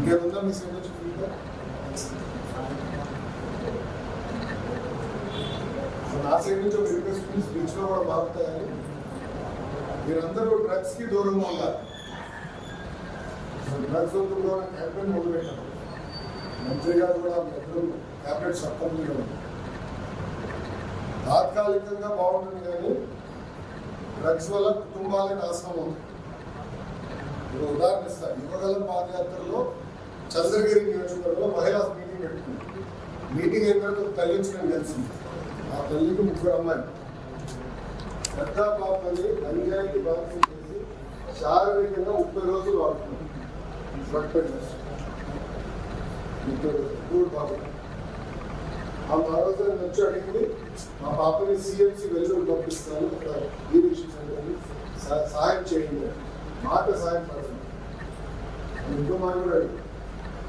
ఇంకేముందా మీ side నుంచి feedback? నా side నుంచి ఒక రిక్వెస్ట్ ఉంది, స్పీచ్ లో కూడా బాగుంటాయని. మీరందరూ డ్రగ్స్ కి దూరంగా ఉండాలి. డ్రగ్స్ వద్దు క్యాంపెయిన్ మొదలుపెట్టారు. మంత్రి గారు కూడా ఇద్దరు క్యాబినెట్ సబ్ కమిటీలో ఉంది. తాత్కాలికంగా బాగుంటుంది కానీ డ్రగ్స్ వల్ల కుటుంబాలే నాశనం అవుతుంది. ఇప్పుడు ఉదాహరణ ఇస్తాను, యువగలం పాదయాత్రలో చంద్రగిరి నియోజకవర్గంలో మహిళా మీటింగ్ పెట్టుకుంది. మీటింగ్ అయిన తర్వాత తల్లించడం తెలిసింది. ఆ తల్లికి 3 అమ్మాయిలు. పెద్ద పాపని గంజాయికి బాధ్యత చేసి శారీరకంగా 30 రోజులు వాడుతున్నారు. డ్రగ్ పెడ్లర్స్ 30 రోజులు బాబు. ఆ రోజు వచ్చి అడిగింది, మా పాపని సిఎంసి వెలుగురు పంపిస్తాను, సహాయం చేయండి, మాట సహాయం పడుతుంది. ఇంకో మాట కూడా అడిగి,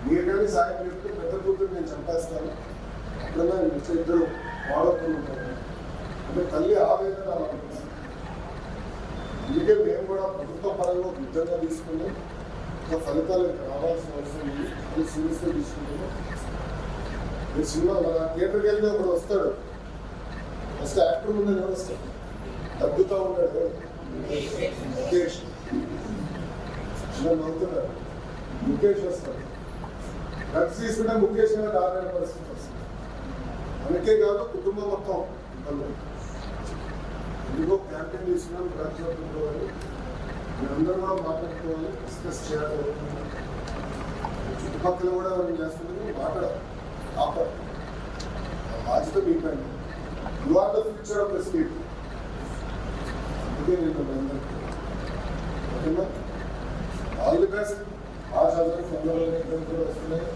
మీరు కానీ సాయం చెప్తే పెద్ద కూతురు నేను చంపేస్తాను, అట్లా ఇద్దరు వాడకుండా ఉంటారు అంటే తల్లి ఆవేదన అనుకుంటుంది. అందుకే మేము కూడా ప్రభుత్వ పరంగా యుద్ధంగా తీసుకుని ఒక ఫలితాలు రావాల్సిన అవసరం ఉంది. అది సీరియస్గా తీసుకుంటున్నాం. ఈ సినిమా మన థియేటర్కి వెళ్తే ఒకడు వస్తాడు, ఫస్ట్ యాక్టర్ ముందు ఎవరు వస్తాడు, తగ్గుతూ ఉంటాడు, ముఖేష్ నవ్వుతున్నాడు, ముఖేష్ వస్తాడు. డ్రగ్స్ తీసుకుంటే ముఖేష్ గారు ఆదాయ పరిస్థితి వస్తుంది. అందుకే కాదు కుటుంబం మొత్తం ఇదిగో క్యాంపెయిన్ తీసుకున్నాం, డ్రగ్స్ వద్దుకోవాలి, మీరందరూ కూడా మాట్లాడుకోవాలి, డిస్కస్ చేయాలి. చుట్టుపక్కల కూడా మనం చేస్తుంది మాట్లాడాలి. బాధ్యత మీకండి. You are the future of the state. అందుకే నేను ఓకేనా, ఆల్ ది బెస్ట్. ఆ చదువు తొందరగా వస్తున్నాయి.